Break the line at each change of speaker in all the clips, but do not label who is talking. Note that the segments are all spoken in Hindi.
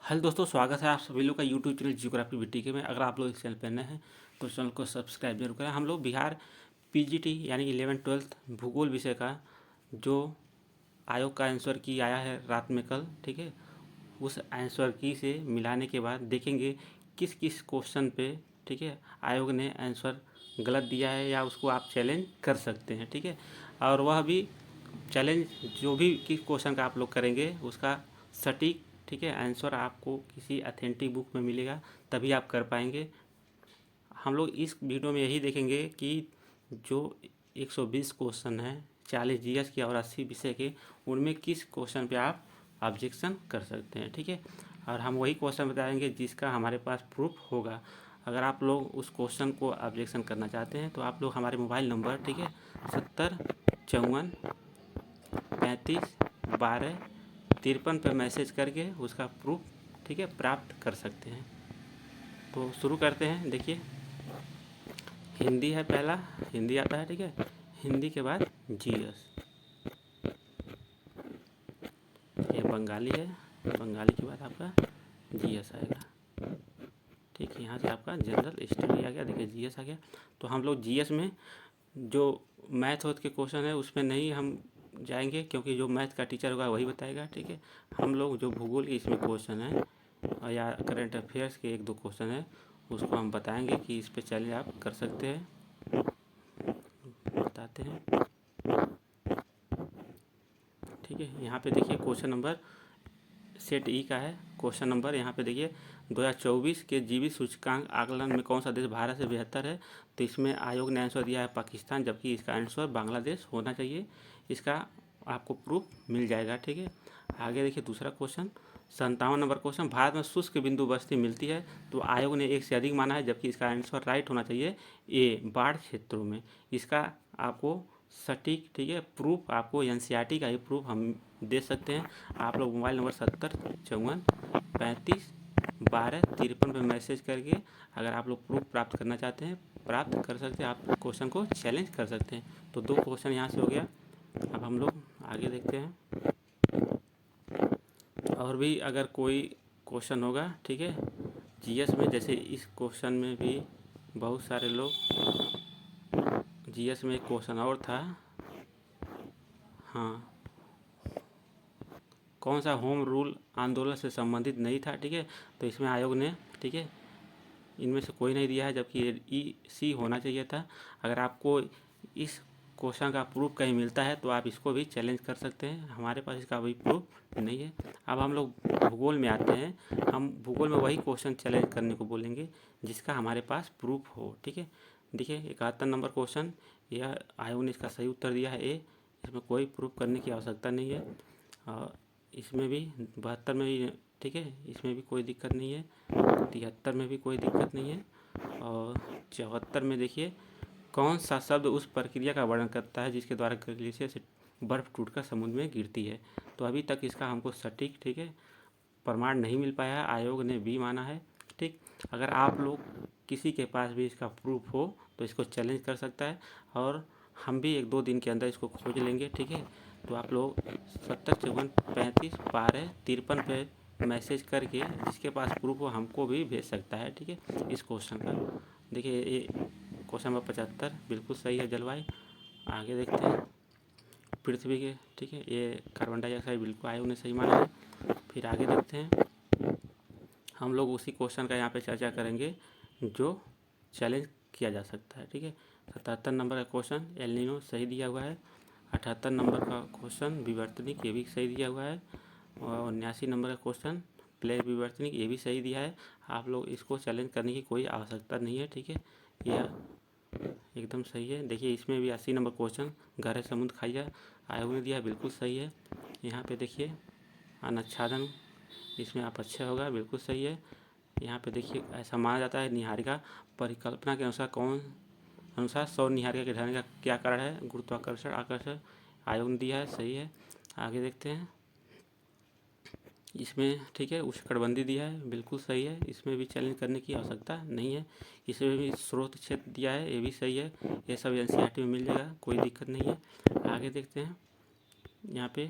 हेलो दोस्तों, स्वागत है आप सभी लोग का यूट्यूब चैनल जियोग्राफी बीटीके में। अगर आप लोग इस चैनल पर नए हैं तो चैनल को सब्सक्राइब जरूर करें। हम लोग बिहार पीजीटी यानी कि 11th-12th भूगोल विषय का जो आयोग का आंसर की आया है रात में कल, ठीक है, उस आंसर की से मिलाने के बाद देखेंगे किस किस क्वेश्चन पे, ठीक है, आयोग ने आंसर गलत दिया है या उसको आप चैलेंज कर सकते हैं, ठीक है। और वह भी चैलेंज जो भी किस क्वेश्चन का आप लोग करेंगे उसका सटीक, ठीक है, आंसर आपको किसी अथेंटिक बुक में मिलेगा, तभी आप कर पाएंगे। हम लोग इस वीडियो में यही देखेंगे कि जो 120 क्वेश्चन हैं, 40 जीएस के और 80 विषय के, उनमें किस क्वेश्चन पे आप ऑब्जेक्शन कर सकते हैं, ठीक है। और हम वही क्वेश्चन बताएंगे जिसका हमारे पास प्रूफ होगा। अगर आप लोग उस क्वेश्चन को ऑब्जेक्शन करना चाहते हैं तो आप लोग हमारे मोबाइल नंबर, ठीक है, 7054351253 पर मैसेज करके उसका प्रूफ, ठीक है, प्राप्त कर सकते हैं। तो शुरू करते हैं। देखिए, हिंदी है पहला, हिंदी आता है, ठीक है। हिंदी के बाद जीएस, ये बंगाली है, बंगाली के बाद आपका जीएस आएगा, ठीक है। यहाँ से आपका जनरल स्टडी आ गया, देखिए जीएस आ गया। तो हम लोग जीएस में जो मैथ के क्वेश्चन है उसमें नहीं हम जाएंगे, क्योंकि जो मैथ का टीचर होगा वही बताएगा, ठीक है। हम लोग जो भूगोल के इसमें क्वेश्चन है और या करंट अफेयर्स के 1-2 क्वेश्चन है उसको हम बताएंगे कि इस पे चैलेंज आप कर सकते हैं। बताते हैं, ठीक है। यहाँ पे देखिए क्वेश्चन नंबर सेट ई का है। क्वेश्चन नंबर यहाँ पे देखिए, 2024 के जीवी सूचकांक आकलन में कौन सा देश भारत से बेहतर है। तो इसमें आयोग ने आंसर दिया है पाकिस्तान, जबकि इसका आंसर बांग्लादेश होना चाहिए। इसका आपको प्रूफ मिल जाएगा, ठीक है। आगे देखिए दूसरा क्वेश्चन, 57 नंबर क्वेश्चन, भारत में शुष्क बिंदु बस्ती मिलती है। तो आयोग ने 1 से अधिक माना है, जबकि इसका आंसर राइट होना चाहिए ए, बाढ़ क्षेत्रों में। इसका आपको सटीक, ठीक है, प्रूफ आपको एनसीईआरटी का ही प्रूफ हम दे सकते हैं। आप लोग मोबाइल नंबर 7054351253 पर मैसेज करके अगर आप लोग प्रूफ प्राप्त करना चाहते हैं प्राप्त कर सकते हैं, आप क्वेश्चन को चैलेंज कर सकते हैं। तो 2 क्वेश्चन यहाँ से हो गया। अब हम लोग आगे देखते हैं, और भी अगर कोई क्वेश्चन होगा, ठीक है, जीएस में। जैसे इस क्वेश्चन में भी बहुत सारे लोग, जीएस में एक क्वेश्चन और था, हाँ, कौन सा होम रूल आंदोलन से संबंधित नहीं था, ठीक है। तो इसमें आयोग ने, ठीक है, इनमें से कोई नहीं दिया है, जबकि ई सी होना चाहिए था। अगर आपको इस क्वेश्चन का प्रूफ कहीं मिलता है तो आप इसको भी चैलेंज कर सकते हैं। हमारे पास इसका अभी प्रूफ नहीं है। अब हम लोग भूगोल में आते हैं। हम भूगोल में वही क्वेश्चन चैलेंज करने को बोलेंगे जिसका हमारे पास प्रूफ हो, ठीक है। देखिए 71 नंबर क्वेश्चन, यह आयोग ने इसका सही उत्तर दिया है ए, इसमें कोई प्रूफ करने की आवश्यकता नहीं है। और इसमें भी 72 में भी, ठीक है, इसमें भी कोई दिक्कत नहीं है। 73 में भी कोई दिक्कत नहीं है। और 74 में देखिए, कौन सा शब्द उस प्रक्रिया का वर्णन करता है जिसके द्वारा ग्लेशियर से बर्फ़ टूटकर समुद्र में गिरती है। तो अभी तक इसका हमको सटीक, ठीक है, प्रमाण नहीं मिल पाया है, आयोग ने बी माना है, ठीक। अगर आप लोग किसी के पास भी इसका प्रूफ हो तो इसको चैलेंज कर सकता है, और हम भी 1-2 दिन के अंदर इसको खोज लेंगे, ठीक है। तो आप लोग 7054351253 पे मैसेज करके जिसके पास प्रूफ हो हमको भी भेज सकता है, ठीक है, इस क्वेश्चन का। देखिए ये क्वेश्चन नंबर 75 बिल्कुल सही है, जलवायु। आगे देखते हैं, पृथ्वी के, ठीक है, ये कार्बन डाइऑक्साइड बिल्कुल आयोग ने सही माना है। फिर आगे देखते हैं, हम लोग उसी क्वेश्चन का यहाँ पे चर्चा करेंगे जो चैलेंज किया जा सकता है, ठीक है। 77 नंबर का क्वेश्चन एल नीनो सही दिया हुआ है। 78 नंबर का क्वेश्चन विवर्तनिक, ये भी सही दिया हुआ है। और 79 नंबर का क्वेश्चन प्लेट विवर्तनिक, ये भी सही दिया है। आप लोग इसको चैलेंज करने की कोई आवश्यकता नहीं है, ठीक है, यह एकदम सही है। देखिए इसमें भी 80 नंबर क्वेश्चन गहरे समुद्र खाइया आयोग ने दिया है, बिल्कुल सही है। यहाँ पे देखिए अनाच्छादन, इसमें आप अच्छा होगा, बिल्कुल सही है। यहाँ पे देखिए ऐसा माना जाता है निहारिका परिकल्पना के अनुसार सौर निहारिका के ढलने का क्या कारण है, गुरुत्वाकर्षण आकर्षण, आयोग ने दिया है, सही है। आगे देखते हैं, इसमें, ठीक है, उष्णकटिबंधीय दिया है, बिल्कुल सही है, इसमें भी चैलेंज करने की आवश्यकता नहीं है। इसमें भी स्रोत क्षेत्र दिया है, ये भी सही है, ये सब एनसीईआरटी में मिल जाएगा, कोई दिक्कत नहीं है। आगे देखते हैं, यहाँ पे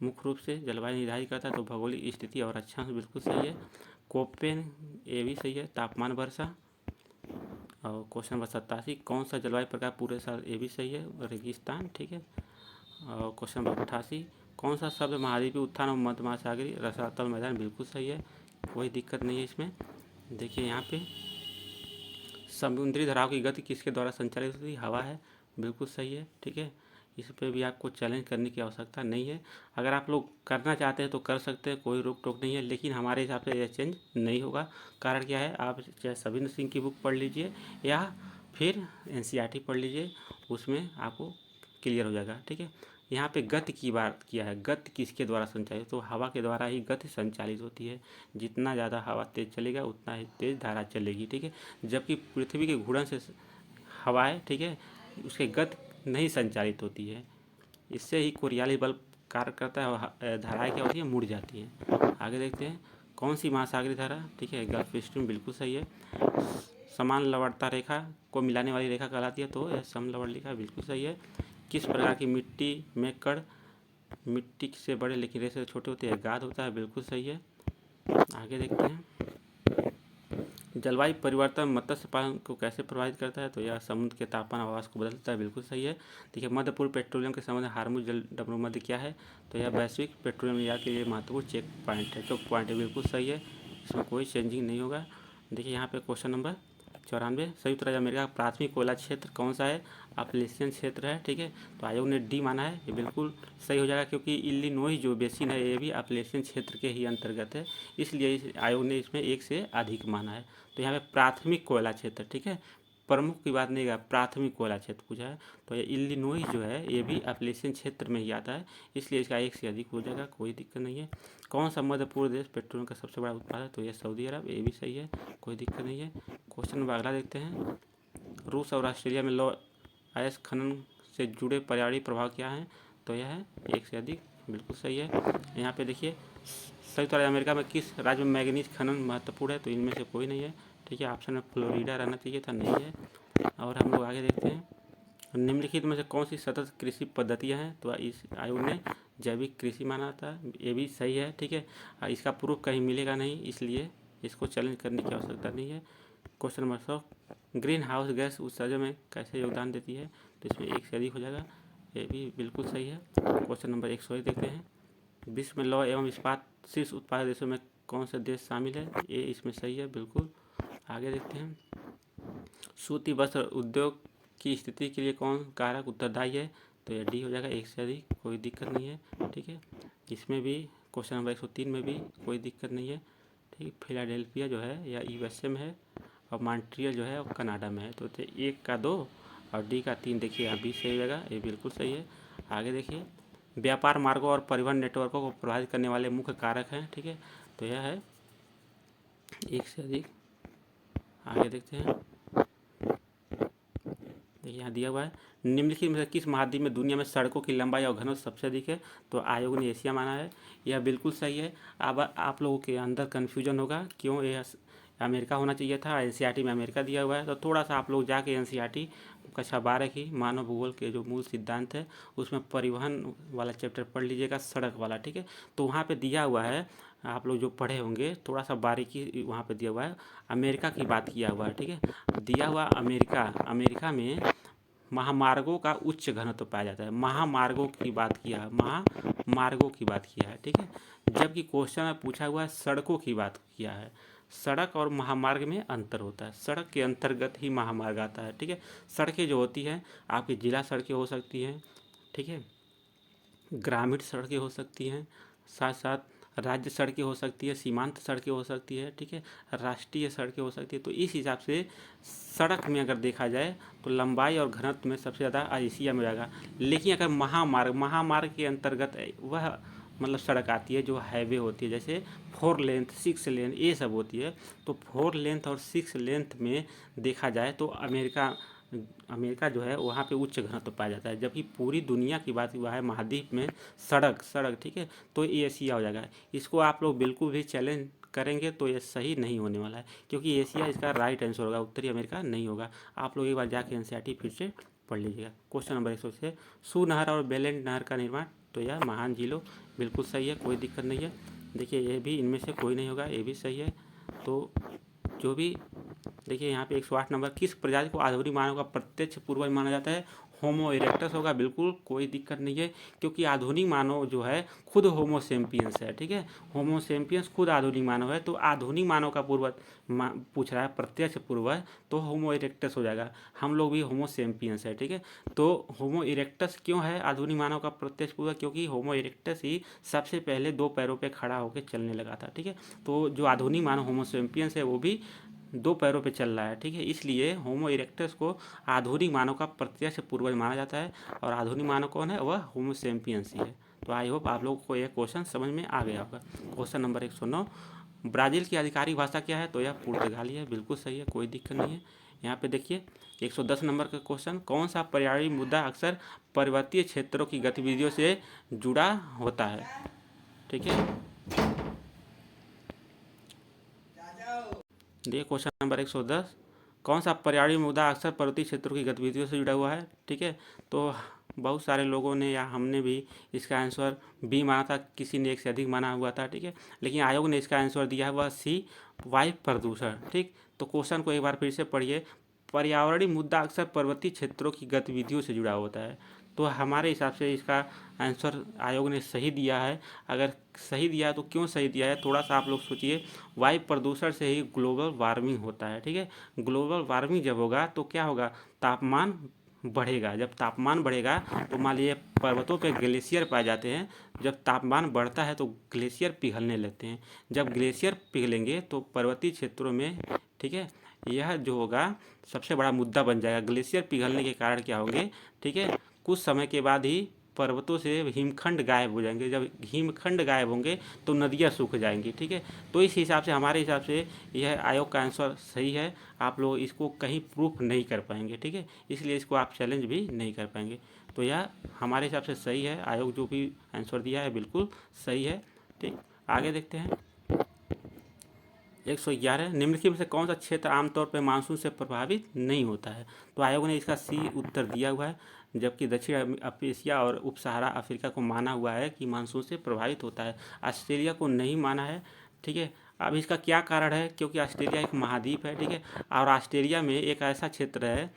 मुख्य रूप से जलवायु निर्धारित करता है, तो भौगोलिक स्थिति और अक्षांश बिल्कुल सही है। कोपेन ये भी सही है, तापमान वर्षा। और क्वेश्चन नंबर 87, कौन सा जलवायु प्रकार पूरे साल, ये भी सही है, रेगिस्तान, ठीक है। और क्वेश्चन नंबर 88, कौन सा शब्द महाद्वीपीय उत्थान और मध्य महासागरीय रसातल मैदान, बिल्कुल सही है, कोई दिक्कत नहीं है इसमें। देखिए यहाँ पे समुद्री धाराओं की गति किसके द्वारा संचालित होती है, हवा है, बिल्कुल सही है, ठीक है। इस पे भी आपको चैलेंज करने की आवश्यकता नहीं है। अगर आप लोग करना चाहते हैं तो कर सकते हैं, कोई रोक टोक नहीं है, लेकिन हमारे हिसाब से यह चेंज नहीं होगा। कारण क्या है, आप चाहे सविंदर सिंह की बुक पढ़ लीजिए या फिर NCERT पढ़ लीजिए, उसमें आपको क्लियर हो जाएगा, ठीक है। यहाँ पे गति की बात किया है, गति किसके द्वारा संचालित, तो हवा के द्वारा ही गति संचालित होती है। जितना ज़्यादा हवा तेज चलेगा उतना ही तेज धारा चलेगी, ठीक है। जबकि पृथ्वी के घूर्णन से हवाएं, ठीक है, उसके गति नहीं संचालित होती है। इससे ही कोरियाली बल्ब कार्य करता है और धाराएं क्या होती है, मुड़ जाती हैं। आगे देखते हैं, कौन सी महासागरीय धारा, ठीक है, गल्फ स्ट्रीम, बिल्कुल सही है। समान लवणता रेखा को मिलाने वाली रेखा कहलाती है, तो यह समलवण रेखा, बिल्कुल सही है। किस प्रकार की मिट्टी में कण मिट्टी से बड़े लेकिन रेसे से छोटे होते हैं, गाद होता है, बिल्कुल सही है। आगे देखते हैं, जलवायु परिवर्तन मत्स्य पालन को कैसे प्रभावित करता है, तो यह समुद्र के तापमान आवास को बदलता है, बिल्कुल सही है। देखिए, मध्य पूर्व पेट्रोलियम के संबंध में हार्मुज जल डब्ल्यू मध्य क्या है, तो यह वैश्विक पेट्रोलियम निर्यात के लिए महत्वपूर्ण चेक पॉइंट है, बिल्कुल सही है, इसमें कोई चेंजिंग नहीं होगा। देखिए यहाँ पे क्वेश्चन नंबर 94, संयुक्त राज्य अमेरिका का प्राथमिक कोयला क्षेत्र कौन सा है, अपलेशियन क्षेत्र है, ठीक है। तो आयोग ने डी माना है, ये बिल्कुल सही हो जाएगा, क्योंकि इलिनोई जो बेसिन है ये भी अपलेशियन क्षेत्र के ही अंतर्गत है, इसलिए इस आयोग ने इसमें एक से अधिक माना है। तो यहाँ पे प्राथमिक कोयला क्षेत्र, ठीक है, प्रमुख की बात नहीं है, प्राथमिक कोयला क्षेत्र पूछा है, तो ये इलिनोई जो है ये भी अपलेशियन क्षेत्र में ही आता है, इसलिए इसका एक से अधिक हो जाएगा, कोई दिक्कत नहीं है। कौन सा मध्य पूर्व देश पेट्रोलियम का सबसे बड़ा उत्पादक है, तो यह सऊदी अरब, ये भी सही है, कोई दिक्कत नहीं है। क्वेश्चन नंबर अगला देखते हैं, रूस और ऑस्ट्रेलिया में लौह अयस्क खनन से जुड़े पर्यावरणीय प्रभाव क्या हैं, तो यह है एक से अधिक, बिल्कुल सही है। यहाँ पे देखिए, संयुक्त राज्य अमेरिका में किस राज्य में मैग्नीज खनन महत्वपूर्ण है, तो इनमें से कोई नहीं है, ठीक है। ऑप्शन में फ्लोरिडा रहना चाहिए था, नहीं है। और हम लोग आगे देखते हैं, निम्नलिखित में से कौन सी सतत कृषि पद्धतियाँ हैं, तो इस आयोग ने जैविक कृषि माना था, ये भी सही है, ठीक है। इसका प्रूफ कहीं मिलेगा नहीं, इसलिए इसको चैलेंज करने की आवश्यकता नहीं है। Question number 100, green house gas उत्सर्जन में कैसे योगदान देती है, तो इसमें एक से अधिक हो जाएगा, ये भी बिल्कुल सही है। क्वेश्चन नंबर 101 देखते हैं, विश्व में लौह एवं इस्पात शीर्ष उत्पादक देशों में कौन से देश शामिल है, ये इसमें सही है, बिल्कुल। आगे देखते हैं, सूती वस्त्र उद्योग की स्थिति के लिए कौन कारक उत्तरदायी है, तो यह डी हो जाएगा, एक से अधिक, कोई दिक्कत नहीं है, ठीक है। इसमें भी क्वेश्चन नंबर 103 में भी कोई दिक्कत नहीं है, ठीक। फिलाडेल्फिया जो है या USA में है, और मॉन्ट्रियल जो है वो कनाडा में है, तो 1 का 2 और डी का 3, देखिए यहाँ भी सही हो जाएगा, ये बिल्कुल सही है। आगे देखिए, व्यापार मार्गों और परिवहन नेटवर्कों को प्रभावित करने वाले मुख्य कारक हैं, ठीक है, तो यह है एक से अधिक। आगे देखते हैं, देखिए यहाँ दिया हुआ है, निम्नलिखित में से किस महाद्वीप में दुनिया में सड़कों की लंबाई और घनत्व सबसे अधिक है, तो आयोग ने एशिया माना है, यह बिल्कुल सही है। अब आप लोगों के अंदर कन्फ्यूजन होगा, क्यों यह अमेरिका होना चाहिए था, NCERT में अमेरिका दिया हुआ है, तो थोड़ा सा आप लोग जाके NCERT कक्षा 12 की मानव भूगोल के जो मूल सिद्धांत है उसमें परिवहन वाला चैप्टर पढ़ लीजिएगा, सड़क वाला, ठीक है। तो वहाँ पे दिया हुआ है, आप लोग जो पढ़े होंगे, थोड़ा सा बारीकी वहाँ पे दिया हुआ है, अमेरिका की बात किया हुआ है, ठीक है। दिया हुआ अमेरिका में महामार्गों का उच्च घनत्व पाया जाता है, महामार्गों की बात किया है, महामार्गों की बात किया है, ठीक है। जबकि क्वेश्चन में पूछा हुआ है सड़कों की बात किया है, सड़क और महामार्ग में अंतर होता है, सड़क के अंतर्गत ही महामार्ग आता है, ठीक है। सड़कें जो होती हैं आपकी जिला सड़कें हो सकती हैं, ठीक है, ग्रामीण सड़कें हो सकती हैं, साथ साथ राज्य सड़कें हो सकती है, सीमांत सड़कें हो सकती है, ठीक है, राष्ट्रीय सड़कें हो सकती है। तो इस हिसाब से सड़क में अगर देखा जाए तो लंबाई और घनत्व में सबसे ज़्यादा एशिया में जाएगा। लेकिन अगर महामार्ग के अंतर्गत वह मतलब सड़क आती है जो हाईवे होती है, जैसे 4 लेंथ 6 लेन ये सब होती है, तो 4 लेंथ और 6 लेंथ में देखा जाए तो अमेरिका जो है वहाँ पे उच्च घनत्व पाया जाता है। जबकि पूरी दुनिया की बात हुआ है महाद्वीप में सड़क, ठीक है, तो ये एशिया हो जाएगा। इसको आप लोग बिल्कुल भी चैलेंज करेंगे तो ये सही नहीं होने वाला है, क्योंकि एशिया इसका राइट आंसर होगा, उत्तरी अमेरिका नहीं होगा। आप लोग एक बार जाके NCERT फिर से पढ़ लीजिएगा। क्वेश्चन नंबर 106, सू नहर और बेलेंड नहर का निर्माण तो यह महान झीलों बिल्कुल सही है, कोई दिक्कत नहीं है। देखिए ये भी इनमें से कोई नहीं होगा, ये भी सही है। तो जो भी देखिए यहाँ पे 108 नंबर, किस प्रजाति को आधुनिक मानव का प्रत्यक्ष पूर्वज माना जाता है? होमो इरेक्टस होगा, बिल्कुल कोई दिक्कत नहीं है, क्योंकि आधुनिक मानव जो है खुद होमो सेम्पियंस है, ठीक है। होमो सेम्पियंस खुद आधुनिक मानव है, तो आधुनिक मानव का पूर्वज पूछ रहा है, प्रत्यक्ष पूर्वज, तो होमो इरेक्टस हो जाएगा। हम लोग भी होमो सेम्पियंस है, ठीक है। तो होमो इरेक्टस क्यों है आधुनिक मानव का प्रत्यक्ष पूर्वज? क्योंकि होमो इरेक्टस ही सबसे पहले 2 पैरों पर खड़ा होकर चलने लगा था, ठीक है। तो जो आधुनिक मानव होमो सेम्पियंस है वो भी 2 पैरों पे चल रहा है, ठीक है। इसलिए होमो इरेक्टस को आधुनिक मानव का प्रत्यक्ष पूर्वज माना जाता है, और आधुनिक मानव कौन है? वह होमो सेम्पियंस ही है। तो आई होप आप लोगों को यह क्वेश्चन समझ में आ गया होगा। क्वेश्चन नंबर 109, ब्राज़ील की आधिकारिक भाषा क्या है? तो यह पुर्तगाली है, बिल्कुल सही है, कोई दिक्कत नहीं है। यहाँ पे देखिए 110 नंबर का क्वेश्चन, कौन सा पर्यावरणीय मुद्दा अक्सर पर्वतीय क्षेत्रों की गतिविधियों से जुड़ा होता है? ठीक है, देखिए क्वेश्चन नंबर 110, कौन सा पर्यावरणीय मुद्दा अक्सर पर्वतीय क्षेत्रों की गतिविधियों से जुड़ा हुआ है? ठीक है, तो बहुत सारे लोगों ने या हमने भी इसका आंसर बी माना था, किसी ने एक से अधिक माना हुआ था, ठीक है। लेकिन आयोग ने इसका आंसर दिया हुआ सी, वायु प्रदूषण, ठीक। तो क्वेश्चन को एक बार फिर से पढ़िए, पर्यावरणीय मुद्दा अक्सर पर्वतीय क्षेत्रों की गतिविधियों से जुड़ा होता है। तो हमारे हिसाब से इसका आंसर आयोग ने सही दिया है। अगर सही दिया है तो क्यों सही दिया है, थोड़ा सा आप लोग सोचिए। वायु प्रदूषण से ही ग्लोबल वार्मिंग होता है, ठीक है। ग्लोबल वार्मिंग जब होगा तो क्या होगा? तापमान बढ़ेगा। जब तापमान बढ़ेगा तो मान लीजिए पर्वतों पे ग्लेशियर पाए जाते हैं, जब तापमान बढ़ता है तो ग्लेशियर पिघलने लगते हैं। जब ग्लेशियर पिघलेंगे तो पर्वतीय क्षेत्रों में, ठीक है, यह जो होगा सबसे बड़ा मुद्दा बन जाएगा। ग्लेशियर पिघलने के कारण क्या होंगे, ठीक है, कुछ समय के बाद ही पर्वतों से हिमखंड गायब हो जाएंगे। जब हिमखंड गायब होंगे तो नदियाँ सूख जाएंगी, ठीक है। तो इस हिसाब से हमारे हिसाब से यह आयोग का आंसर सही है। आप लोग इसको कहीं प्रूफ नहीं कर पाएंगे, ठीक है, इसलिए इसको आप चैलेंज भी नहीं कर पाएंगे। तो यह हमारे हिसाब से सही है, आयोग जो भी आंसर दिया है बिल्कुल सही है, ठीक। आगे देखते हैं 111, निम्नलिखित में से कौन सा क्षेत्र आमतौर पर मानसून से प्रभावित नहीं होता है? तो आयोग ने इसका सी उत्तर दिया हुआ है, जबकि दक्षिण एशिया और उप सहारा अफ्रीका को माना हुआ है कि मानसून से प्रभावित होता है। ऑस्ट्रेलिया को नहीं माना है, ठीक है। अब इसका क्या कारण है? क्योंकि ऑस्ट्रेलिया एक महाद्वीप है, ठीक है, और ऑस्ट्रेलिया में एक ऐसा क्षेत्र है,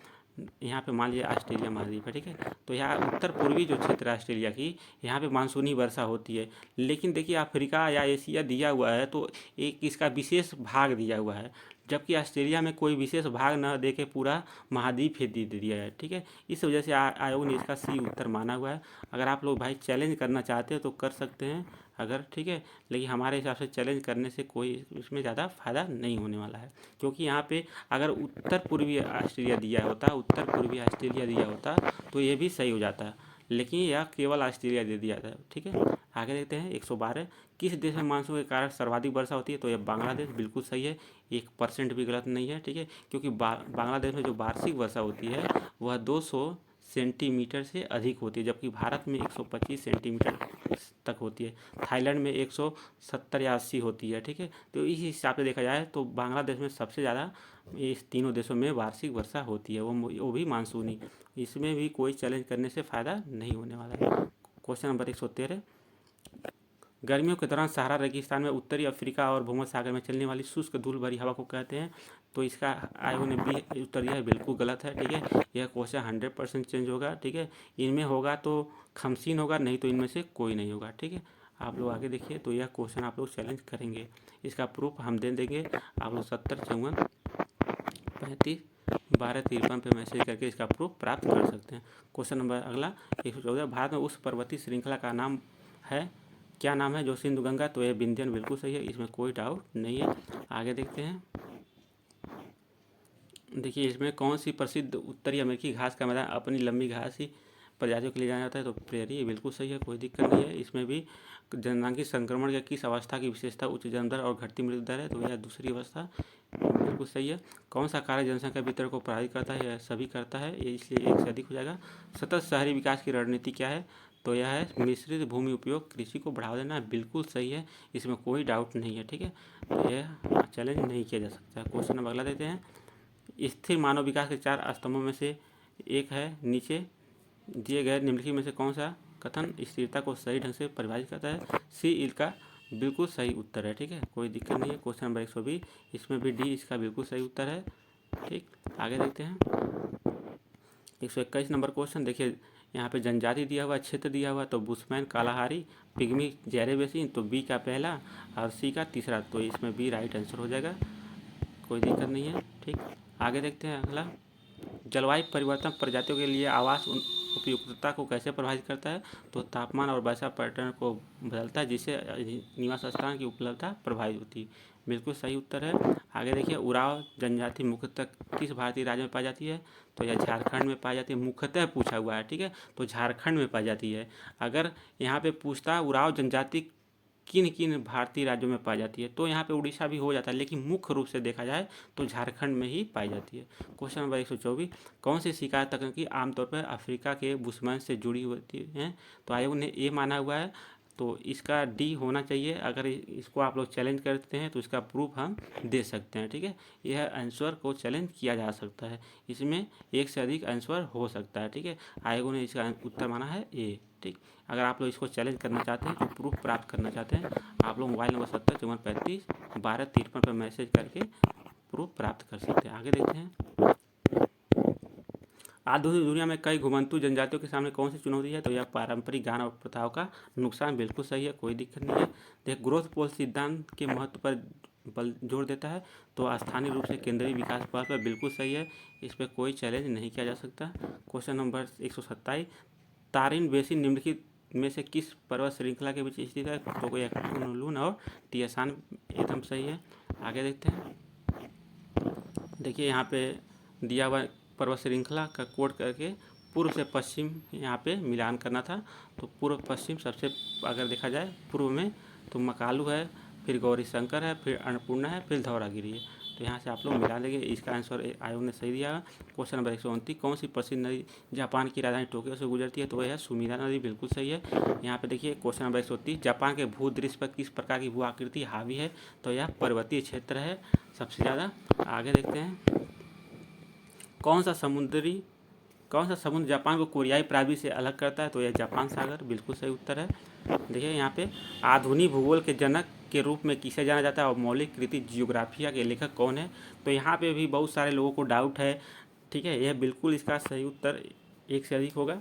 यहाँ पे मान लीजिए ऑस्ट्रेलिया महाद्वीप है, ठीक है। तो यहाँ उत्तर पूर्वी जो क्षेत्र है ऑस्ट्रेलिया की, यहाँ पे मानसूनी वर्षा होती है। लेकिन देखिए अफ्रीका या एशिया दिया हुआ है तो एक इसका विशेष भाग दिया हुआ है, जबकि ऑस्ट्रेलिया में कोई विशेष भाग न दे के पूरा महाद्वीप ही दे दिया है, ठीक है। इस वजह से आयोग ने इसका सी उत्तर माना हुआ है। अगर आप लोग भाई चैलेंज करना चाहते हो तो कर सकते हैं अगर, ठीक है, लेकिन हमारे हिसाब से चैलेंज करने से कोई इसमें ज़्यादा फ़ायदा नहीं होने वाला है, क्योंकि यहाँ पे अगर उत्तर पूर्वी ऑस्ट्रेलिया दिया होता, उत्तर पूर्वी ऑस्ट्रेलिया दिया होता तो ये भी सही हो जाता, लेकिन यह केवल ऑस्ट्रेलिया दे दिया था, ठीक है। आगे देखते हैं 112, किस देश में मानसून के कारण सर्वाधिक वर्षा होती है? तो यह बांग्लादेश, बिल्कुल सही है, 1% भी गलत नहीं है, ठीक है, क्योंकि बांग्लादेश में जो वार्षिक वर्षा होती है वह 200 सेंटीमीटर से अधिक होती है, जबकि भारत में 125 सेंटीमीटर तक होती है। थाईलैंड में 170 या 80 होती है, ठीक है। तो इस हिसाब से देखा जाए तो बांग्लादेश में सबसे ज़्यादा इस तीनों देशों में वार्षिक वर्षा होती है, वो भी मानसूनी। इसमें भी कोई चैलेंज करने से फ़ायदा नहीं होने वाला है। क्वेश्चन नंबर 113, गर्मियों के दौरान सहारा रेगिस्तान में उत्तरी अफ्रीका और भूमध्य सागर में चलने वाली शुष्क धूल भरी हवा को कहते हैं? तो इसका आयोग ने भी उत्तर दिया है, बिल्कुल गलत है, ठीक है। यह क्वेश्चन 100% चेंज होगा, ठीक है। इनमें होगा तो खमसीन होगा, नहीं तो इनमें से कोई नहीं होगा, ठीक है। आप लोग आगे देखिए, तो यह क्वेश्चन आप लोग चैलेंज करेंगे, इसका प्रूफ हम दे देंगे। आप लोग 70 54 35 12 53 पे मैसेज करके इसका प्रूफ प्राप्त कर सकते हैं। क्वेश्चन नंबर अगला 114, भारत में उस पर्वतीय श्रृंखला का नाम है, क्या नाम है? जो सिंधु गंगा, तो यह विंध्यन, बिल्कुल सही है, इसमें कोई डाउट नहीं है। आगे देखते हैं, देखिए इसमें कौन सी प्रसिद्ध उत्तरी अमेरिकी घास का मैदान अपनी लंबी घासी प्रजातियों के लिए जाना जाता है? तो प्रेरी, बिल्कुल सही है, कोई दिक्कत नहीं है। इसमें भी जननांगी संक्रमण या किस अवस्था की विशेषता उच्च जन्म दर और घटती मृत्यु दर है? तो यह दूसरी अवस्था, बिल्कुल सही है। कौन सा कार्य जनसंख्या वितरण को प्रभावित करता है? यह सभी करता है, ये इसलिए एक से अधिक हो जाएगा। सतत शहरी विकास की रणनीति क्या है? तो यह है मिश्रित भूमि उपयोग, कृषि को बढ़ावा देना, बिल्कुल सही है, इसमें कोई डाउट नहीं है, ठीक है। तो यह चैलेंज नहीं किया जा सकता। क्वेश्चन नंबर अगला देते हैं, स्थिर मानव विकास के 4 स्तंभों में से एक है, नीचे दिए गए निम्नलिखित में से कौन सा कथन स्थिरता को सही ढंग से परिभाषित करता है। सी इसका बिल्कुल सही उत्तर है। ठीक है, कोई दिक्कत नहीं है। क्वेश्चन नंबर 120, इसमें भी डी इसका बिल्कुल सही उत्तर है। ठीक, आगे देखते हैं 121 नंबर क्वेश्चन। देखिए यहाँ पे जनजाति दिया हुआ, क्षेत्र दिया हुआ, तो बुशमैन, कालाहारी, पिग्मी, जैरेबेसिन, तो बी का पहला और सी का तीसरा, तो इसमें बी राइट आंसर हो जाएगा। कोई दिक्कत नहीं है। ठीक, आगे देखते हैं अगला। जलवायु परिवर्तन प्रजातियों के लिए आवास उपयुक्तता को कैसे प्रभावित करता है? तो तापमान और वर्षा पैटर्न को बदलता है, जिससे निवास स्थान की उपलब्धता प्रभावित होती है। बिल्कुल सही उत्तर है। आगे देखिए, उराव जनजाति मुख्यतः किस भारतीय राज्य में पाई जाती है? तो यह झारखंड में पाई जाती है। मुख्यतः पूछा हुआ है, ठीक है, तो झारखंड में पाई जाती है। अगर यहाँ पे पूछता है उराव जनजाति किन किन भारतीय राज्यों में पाई जाती है, तो यहाँ पे उड़ीसा भी हो जाता है, लेकिन मुख्य रूप से देखा जाए तो झारखंड में ही पाई जाती है। क्वेश्चन नंबर 124, कौन सी शिकार तकनीकी आमतौर पर अफ्रीका के बुशमैन से जुड़ी होती है? तो आयोग ने ए माना हुआ है, तो इसका डी होना चाहिए। अगर इसको आप लोग चैलेंज करते हैं तो इसका प्रूफ हम दे सकते हैं। ठीक है, यह आंसर को चैलेंज किया जा सकता है, इसमें एक से अधिक आंसर हो सकता है। ठीक है, आयोग ने इसका उत्तर माना है ए। ठीक, अगर आप लोग इसको चैलेंज करना चाहते हैं, जो प्रूफ प्राप्त करना चाहते हैं, आप लोग मोबाइल नंबर 7054351253 पर मैसेज करके प्रूफ प्राप्त कर सकते हैं। आगे देखते हैं, आधुनिक दुनिया में कई घुमंतु जनजातियों के सामने कौन सी चुनौती है? तो यह पारंपरिक ज्ञान और प्रथाओं का नुकसान। बिल्कुल सही है, कोई दिक्कत नहीं है। देख, ग्रोथ पोल सिद्धांत के महत्व पर बल जोर देता है, तो स्थानीय रूप से केंद्रीय विकास पहल पर बिल्कुल सही है, इस पर कोई चैलेंज नहीं किया जा सकता। क्वेश्चन नंबर 127, तारिन बेसिन निम्नलिखित में से किस पर्वत श्रृंखला के बीच स्थित है? तो कोई कुन-लुन और तियासान एकदम सही है। आगे देखते हैं, देखिए यहाँ पे दिया हुआ पर्वत श्रृंखला का कोड करके पूर्व से पश्चिम यहाँ पे मिलान करना था, तो पूर्व पश्चिम सबसे अगर देखा जाए पूर्व में तो मकालू है, फिर गौरी शंकर है, फिर अन्नपूर्णा है, फिर धौलागिरी है, तो यहाँ से आप लोग मिला देंगे। इसका आंसर आयोग ने सही दिया। क्वेश्चन नंबर 129, कौन सी प्रसिद्ध नदी जापान की राजधानी टोक्यो से गुजरती है? तो वह है सुमीरा नदी। बिल्कुल सही है। यहाँ पे देखिए क्वेश्चन नंबर 130, जापान के भूदृश्य पर किस प्रकार की भू आकृति हावी है? तो यह पर्वतीय क्षेत्र है सबसे ज़्यादा। आगे देखते हैं, कौन सा समुद्र जापान को कोरियाई प्रायद्वीप से अलग करता है? तो यह जापान सागर। बिल्कुल सही उत्तर है। देखिए यहाँ पे आधुनिक भूगोल के जनक के रूप में किसे जाना जाता है और मौलिक कृति जियोग्राफिया के लेखक कौन है? तो यहाँ पे भी बहुत सारे लोगों को डाउट है। ठीक है, यह बिल्कुल इसका सही उत्तर एक से अधिक होगा।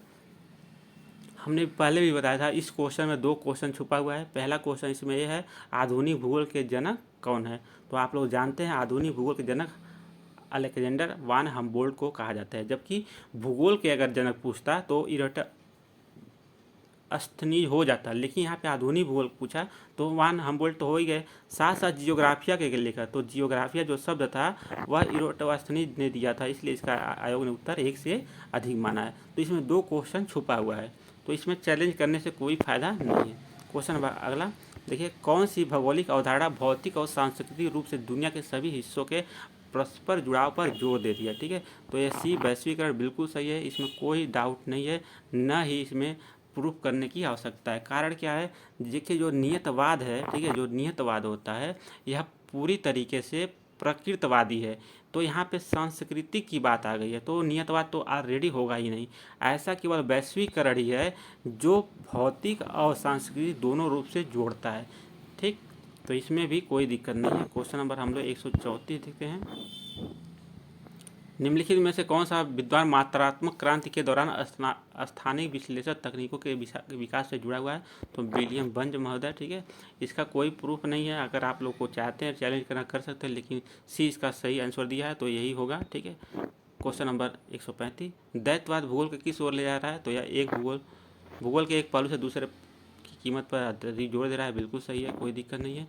हमने पहले भी बताया था, इस क्वेश्चन में 2 क्वेश्चन छुपा हुआ है। पहला क्वेश्चन इसमें यह है, आधुनिक भूगोल के जनक कौन है? तो आप लोग जानते हैं आधुनिक भूगोल के जनक अलेक्जेंडर वान हम्बोल्ट को कहा जाता है। जबकि भूगोल के अगर जनक पूछता तो अस्थनीज हो जाता, लेकिन यहाँ पे आधुनिक भूगोल पूछा तो वान हम्बोल्ट तो हो ही गए, साथ साथ जियोग्राफिया के लेखक, तो जियोग्राफिया जो शब्द था वह इरोटोस्थनीज ने दिया था, इसलिए इसका आयोग ने उत्तर एक से अधिक माना है। तो इसमें 2 क्वेश्चन छुपा हुआ है, तो इसमें चैलेंज करने से कोई फायदा नहीं है। क्वेश्चन अगला देखिए, कौन सी भौगोलिक अवधारणा भौतिक और सांस्कृतिक रूप से दुनिया के सभी हिस्सों के परस्पर जुड़ाव पर जोर देती है? ठीक है, तो ये सी वैश्वीकरण बिल्कुल सही है, इसमें कोई डाउट नहीं है, न ही इसमें प्रूफ करने की आवश्यकता है। कारण क्या है, देखिए जो नियतवाद है, ठीक है, जो नियतवाद होता है यह पूरी तरीके से प्रकृतवादी है, तो यहाँ पे सांस्कृतिक की बात आ गई है, तो नियतवाद तो ऑलरेडी होगा ही नहीं। ऐसा केवल वैश्वीकरण ही है जो भौतिक और सांस्कृतिक दोनों रूप से जोड़ता है। ठीक, तो इसमें भी कोई दिक्कत नहीं है। क्वेश्चन नंबर हम लोग 134 देखते हैं, निम्नलिखित में से कौन सा विद्वान मात्रात्मक क्रांति के दौरान स्थानीय विश्लेषण तकनीकों के विकास से जुड़ा हुआ है? तो विलियम बंज महोदय। ठीक है, इसका कोई प्रूफ नहीं है, अगर आप लोग को चाहते हैं चैलेंज करना कर सकते हैं, लेकिन सी इसका सही आंसर दिया है, तो यही होगा। ठीक है, क्वेश्चन नंबर 135, दैत्यवाद भूगोल के किस ओर ले जा रहा है? तो यह एक भूगोल के एक पहलू से दूसरे की कीमत पर अत्यधिक जोर दे रहा है। बिल्कुल सही है, कोई दिक्कत नहीं है।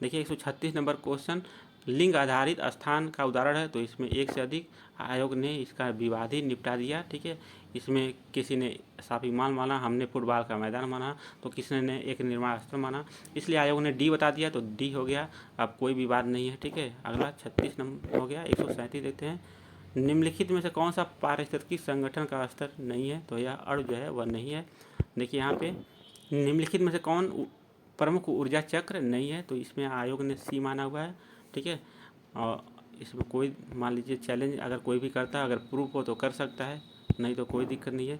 देखिए 136 नंबर क्वेश्चन, लिंग आधारित स्थान का उदाहरण है, तो इसमें एक से अधिक, आयोग ने इसका विवाद ही निपटा दिया। ठीक है, इसमें किसी ने शॉपिंग मॉल माना, हमने फुटबॉल का मैदान माना, तो किसी ने एक निर्माण स्थल माना, इसलिए आयोग ने डी बता दिया, तो डी हो गया, अब कोई विवाद नहीं है। ठीक है, अगला 36 नंबर हो गया। 137 देखते हैं, निम्नलिखित में से कौन सा पारिस्थितिकी संगठन का स्तर नहीं है? तो यह अणु जो है वह नहीं है। देखिए यहाँ पे निम्नलिखित में से कौन प्रमुख ऊर्जा चक्र नहीं है? तो इसमें आयोग ने सी माना हुआ है। ठीक है, और इसमें कोई मान लीजिए चैलेंज अगर कोई भी करता है, अगर प्रूफ हो तो कर सकता है, नहीं तो कोई दिक्कत नहीं है।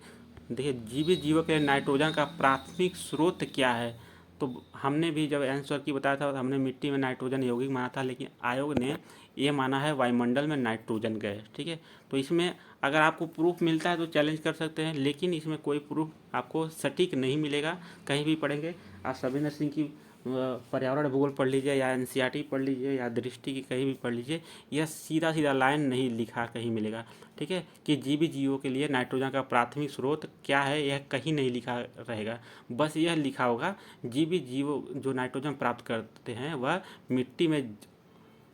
देखिए जीवित जीवों के लिए नाइट्रोजन का प्राथमिक स्रोत क्या है, तो हमने भी जब आंसर की बताया था तो हमने मिट्टी में नाइट्रोजन यौगिक माना था, लेकिन आयोग ने ये माना है वायुमंडल में नाइट्रोजन गैस। ठीक है, तो इसमें अगर आपको प्रूफ मिलता है तो चैलेंज कर सकते हैं, लेकिन इसमें कोई प्रूफ आपको सटीक नहीं मिलेगा। कहीं भी पढ़ेंगे आप सविंदर सिंह की पर्यावरण भूगोल पढ़ लीजिए या एनसीईआरटी पढ़ लीजिए या दृष्टि की कहीं भी पढ़ लीजिए, यह सीधा सीधा लाइन नहीं लिखा कहीं मिलेगा। ठीक है, कि जीवित जीवों के लिए नाइट्रोजन का प्राथमिक स्रोत क्या है, यह कहीं नहीं लिखा रहेगा। बस यह लिखा होगा जीवित जीव जो नाइट्रोजन प्राप्त करते हैं वह मिट्टी में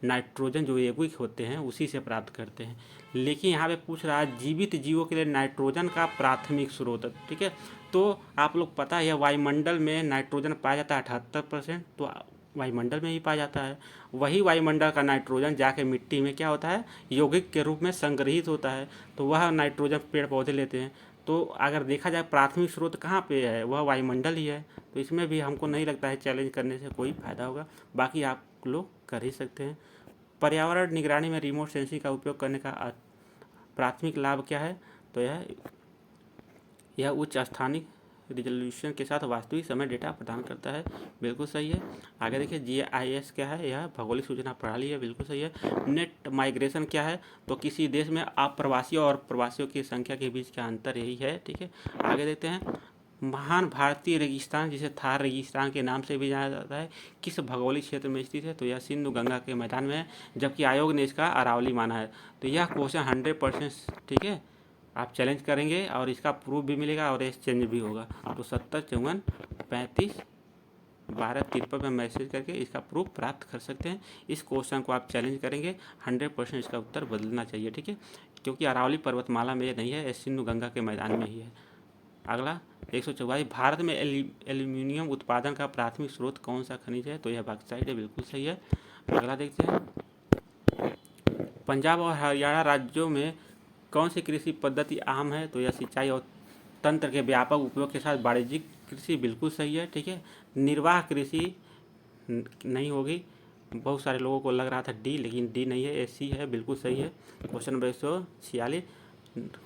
नाइट्रोजन जो यौगिक होते हैं उसी से प्राप्त करते हैं। लेकिन यहाँ पे पूछ रहा है जीवित जीवों के लिए नाइट्रोजन का प्राथमिक स्रोत। ठीक है, तो आप लोग पता है वायुमंडल में नाइट्रोजन पाया जाता है 78%, तो वायुमंडल में ही पाया जाता है। वही वायुमंडल का नाइट्रोजन जाके मिट्टी में क्या होता है, यौगिक के रूप में संग्रहित होता है, तो वह नाइट्रोजन पेड़ पौधे लेते हैं। तो अगर देखा जाए प्राथमिक स्रोत कहाँ पे है, वह वायुमंडल ही है। तो इसमें भी हमको नहीं लगता है चैलेंज करने से कोई फ़ायदा होगा, बाकी आप लोग कर ही सकते हैं। पर्यावरण निगरानी में रिमोट सेंसिंग का उपयोग करने का प्राथमिक लाभ क्या है, तो यह उच्च स्थानिक रिजोल्यूशन के साथ वास्तविक समय डेटा प्रदान करता है। बिल्कुल सही है। आगे देखिए जीआईएस क्या है, यह भौगोलिक सूचना प्रणाली है। बिल्कुल सही है। नेट माइग्रेशन क्या है, तो किसी देश में अप्रवासियों और प्रवासियों की संख्या के बीच का अंतर यही है। ठीक है, आगे देखते हैं महान भारतीय रेगिस्तान जिसे थार रेगिस्तान के नाम से भी जाना जाता है किस भौगोलिक क्षेत्र में स्थित है, तो यह सिंधु गंगा के मैदान में है, जबकि आयोग ने इसका अरावली माना है। तो यह क्वेश्चन 100%, ठीक है, आप चैलेंज करेंगे और इसका प्रूफ भी मिलेगा और एक्सचेंज भी होगा। तो 7054351253 में मैसेज करके इसका प्रूफ प्राप्त कर सकते हैं। इस क्वेश्चन को आप चैलेंज करेंगे, 100% इसका उत्तर बदलना चाहिए। ठीक है, क्योंकि अरावली पर्वतमाला में ये नहीं है, सिंधु गंगा के मैदान में ही है। अगला 144, भारत में एल्यूमिनियम उत्पादन का प्राथमिक स्रोत कौन सा खनिज है, तो यह बॉक्साइट है। बिल्कुल सही है। अगला देखते हैं पंजाब और हरियाणा राज्यों में कौन सी कृषि पद्धति आम है, तो यह सिंचाई और तंत्र के व्यापक उपयोग के साथ वाणिज्यिक कृषि। बिल्कुल सही है। ठीक है, निर्वाह कृषि नहीं होगी, बहुत सारे लोगों को लग रहा था डी, लेकिन डी नहीं है, ए सी है। बिल्कुल सही है। क्वेश्चन नंबर 146,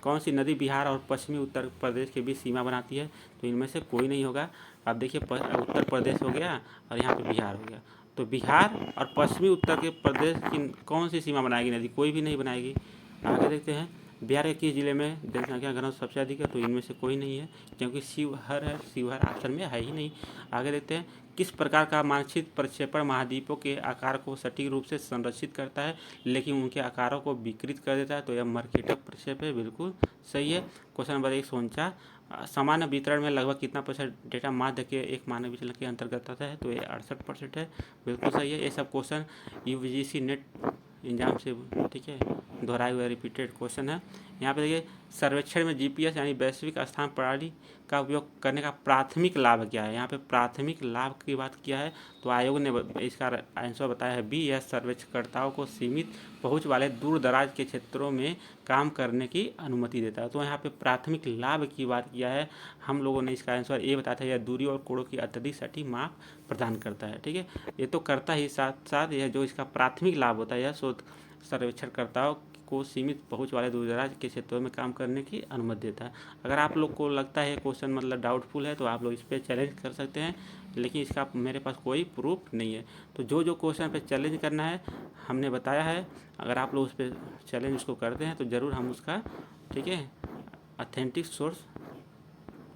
कौन सी नदी बिहार और पश्चिमी उत्तर प्रदेश के बीच सीमा बनाती है, तो इनमें से कोई नहीं होगा। अब देखिए उत्तर प्रदेश हो गया और यहाँ पे बिहार हो गया, तो बिहार और पश्चिमी उत्तर के प्रदेश की कौन सी सीमा बनाएगी नदी, कोई भी नहीं बनाएगी। आगे देखते हैं बिहार के किस जिले में जनसंख्या घनत्व सबसे अधिक है, तो इनमें से कोई नहीं है, क्योंकि शिवहर है। शिवहर ऑप्शन में है ही नहीं। आगे देखते हैं किस प्रकार का मानचित्र प्रक्षेपण महाद्वीपों के आकार को सटीक रूप से संरक्षित करता है लेकिन उनके आकारों को विकृत कर देता है, तो यह मर्केटर प्रक्षेप है। बिल्कुल सही है। क्वेश्चन नंबर 149, सामान्य वितरण में लगभग कितना % डेटा माध्य के एक मानक विचलन के अंतर्गत आता है, तो ये 68% है। बिल्कुल सही है। ये सब क्वेश्चन यूजीसी नेट एग्जाम से, ठीक है, दोहराए हुए रिपीटेड क्वेश्चन है। यहाँ पे देखिए सर्वेक्षण में जीपीएस यानी वैश्विक स्थान प्रणाली का उपयोग करने का प्राथमिक लाभ क्या है। यहाँ पे प्राथमिक लाभ की बात किया है, तो आयोग ने इसका आंसर बताया है बी, यह सर्वेक्षणकर्ताओं को सीमित पहुंच वाले दूर दराज के क्षेत्रों में काम करने की अनुमति देता है। तो यहाँ पे प्राथमिक लाभ की बात किया है, हम लोगों ने इसका आंसर ए बताया था, यह दूरी और कोणों की अत्यधिक सटीक माप प्रदान करता है। ठीक है, ये तो करता ही, साथ साथ यह जो इसका प्राथमिक लाभ होता है, यह शोध सर्वेक्षणकर्ताओं को सीमित पहुंच वाले दूरदराज के क्षेत्रों में काम करने की अनुमति देता है। अगर आप लोग को लगता है क्वेश्चन मतलब डाउटफुल है, तो आप लोग इस पर चैलेंज कर सकते हैं, लेकिन इसका मेरे पास कोई प्रूफ नहीं है। तो जो क्वेश्चन पे चैलेंज करना है हमने बताया है, अगर आप लोग उस पर चैलेंज उसको करते हैं तो ज़रूर हम उसका, ठीक है, ऑथेंटिक सोर्स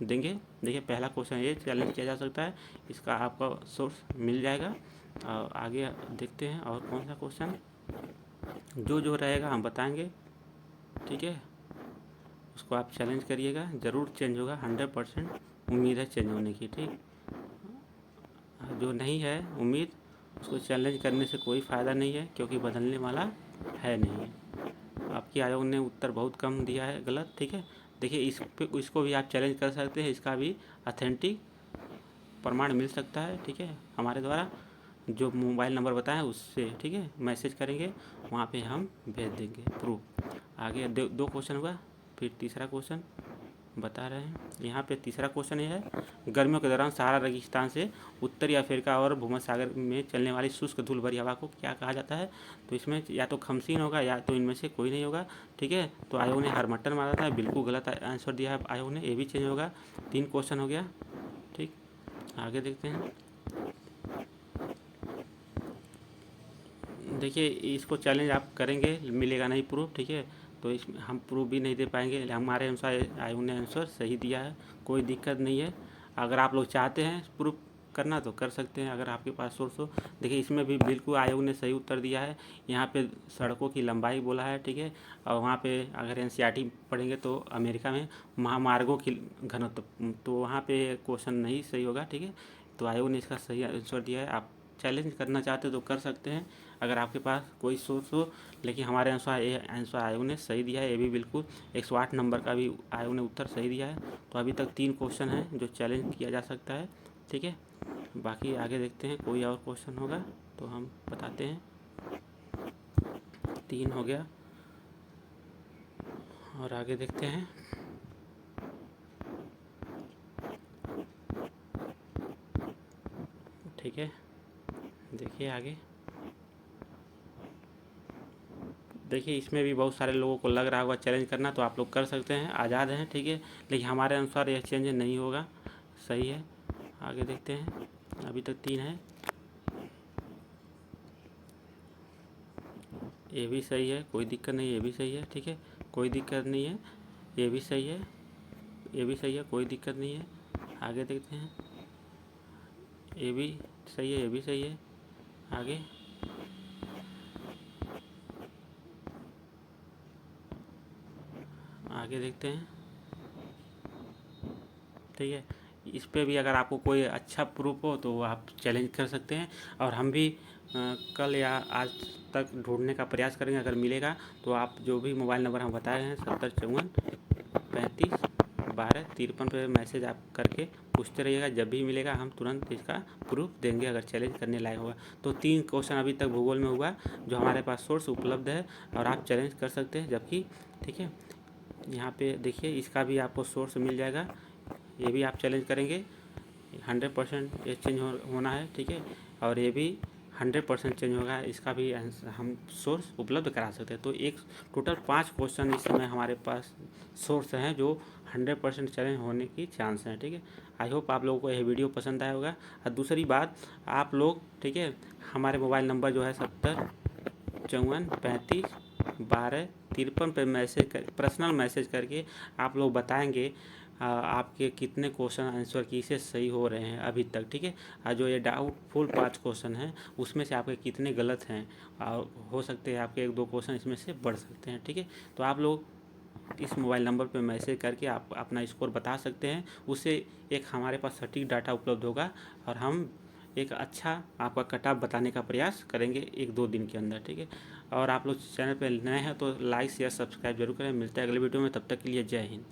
देंगे। देखिए पहला क्वेश्चन ये चैलेंज किया जा सकता है, इसका आपका सोर्स मिल जाएगा। और आगे देखते हैं और कौन सा क्वेश्चन जो रहेगा हम बताएंगे। ठीक है, उसको आप चैलेंज करिएगा, ज़रूर चेंज होगा, 100% उम्मीद है चेंज होने की। ठीक, जो नहीं है उम्मीद, उसको चैलेंज करने से कोई फ़ायदा नहीं है, क्योंकि बदलने वाला है नहीं। आपकी आयोग ने उत्तर बहुत कम दिया है गलत। ठीक है, देखिए इसको भी आप चैलेंज कर सकते हैं, इसका भी ऑथेंटिक प्रमाण मिल सकता है। ठीक है, हमारे द्वारा जो मोबाइल नंबर बताएं उससे, ठीक है, मैसेज करेंगे, वहाँ पे हम भेज देंगे प्रूफ। आगे दो क्वेश्चन हुआ, फिर तीसरा क्वेश्चन बता रहे हैं। यहाँ पे तीसरा क्वेश्चन ये है, गर्मियों के दौरान सहारा रेगिस्तान से उत्तरी अफ्रीका और भूमध्य में चलने वाली शुष्क धूल भरी हवा को क्या कहा जाता है? तो इसमें या तो खमसीन होगा या तो इनमें से कोई नहीं होगा, ठीक है। तो आयोग ने हरमट्टन मारा था, बिल्कुल गलत आंसर दिया है आयोग ने, ये भी चेंज होगा। 3 क्वेश्चन हो गया, ठीक। आगे देखते हैं। देखिए इसको चैलेंज आप करेंगे, मिलेगा नहीं प्रूफ, ठीक है। तो इसमें हम प्रूफ भी नहीं दे पाएंगे, हमारे अनुसार आयोग ने आंसर सही दिया है, कोई दिक्कत नहीं है। अगर आप लोग चाहते हैं प्रूफ करना तो कर सकते हैं, अगर आपके पास सोर्स हो। देखिए इसमें भी बिल्कुल आयोग ने सही उत्तर दिया है। यहाँ पे सड़कों की लंबाई बोला है, ठीक है। और वहाँ पे अगर एनसीईआरटी पढ़ेंगे तो अमेरिका में महामार्गों की घनत्व, तो वहाँ पे क्वेश्चन नहीं सही होगा, ठीक है। तो आयोग ने इसका सही आंसर दिया है। आप चैलेंज करना चाहते तो कर सकते हैं अगर आपके पास कोई सोर्स हो, लेकिन हमारे अनुसार ये आंसर आयोग ने सही दिया है। ये भी बिल्कुल 108 नंबर का भी आयोग ने उत्तर सही दिया है। तो अभी तक 3 क्वेश्चन हैं जो चैलेंज किया जा सकता है, ठीक है। बाकी आगे देखते हैं, कोई और क्वेश्चन होगा तो हम बताते हैं। 3 हो गया, और आगे देखते हैं। ठीक है, देखिए आगे। देखिए इसमें भी बहुत सारे लोगों को लग रहा होगा चैलेंज करना, तो आप लोग कर सकते हैं, आज़ाद हैं, ठीक है। लेकिन हमारे अनुसार यह चेंज नहीं होगा, सही है। आगे देखते हैं, अभी तक 3 है। ये भी सही है, कोई दिक्कत नहीं, ये भी सही है, ठीक है, कोई दिक्कत नहीं है। ये भी सही है, ये भी सही है, कोई दिक्कत नहीं है। आगे देखते हैं, ये भी सही है, ये भी सही है। आगे आगे देखते हैं, ठीक है। इस पे भी अगर आपको कोई अच्छा प्रूफ हो तो आप चैलेंज कर सकते हैं, और हम भी कल या आज तक ढूंढने का प्रयास करेंगे। अगर मिलेगा तो आप जो भी मोबाइल नंबर हम बताए हैं 7054351253 पे मैसेज आप करके पूछते रहिएगा, जब भी मिलेगा हम तुरंत इसका प्रूफ देंगे अगर चैलेंज करने लायक होगा। तो 3 क्वेश्चन अभी तक भूगोल में हुआ जो हमारे पास सोर्स उपलब्ध है और आप चैलेंज कर सकते हैं, जबकि ठीक है। यहाँ पे देखिए इसका भी आपको सोर्स मिल जाएगा, ये भी आप चैलेंज करेंगे 100% ये चेंज होना है, ठीक है। और ये भी 100% चेंज होगा, इसका भी हम सोर्स उपलब्ध करा सकते हैं। तो एक टोटल 5 क्वेश्चन इस समय हमारे पास सोर्स हैं जो 100% चैलेंज होने की चांस हैं, ठीक है। आई होप आप लोगों को यह वीडियो पसंद आया होगा। और दूसरी बात, आप लोग ठीक है हमारे मोबाइल नंबर जो है 7054351253 पर मैसेज कर, पर्सनल मैसेज करके आप लोग बताएंगे आपके कितने क्वेश्चन आंसर की से सही हो रहे हैं अभी तक, ठीक है। और जो ये डाउटफुल 5 क्वेश्चन हैं उसमें से आपके कितने गलत हैं, और हो सकते हैं आपके 1-2 क्वेश्चन इसमें से बढ़ सकते हैं, ठीक है। तो आप लोग इस मोबाइल नंबर पर मैसेज करके आप अपना स्कोर बता सकते हैं, उससे एक हमारे पास सटीक डाटा उपलब्ध होगा और हम एक अच्छा आपका कट ऑफ बताने का प्रयास करेंगे 1-2 दिन के अंदर, ठीक है। और आप लोग चैनल पर नए हैं तो लाइक शेयर सब्सक्राइब जरूर करें। मिलते हैं अगले वीडियो में, तब तक के लिए जय हिंद।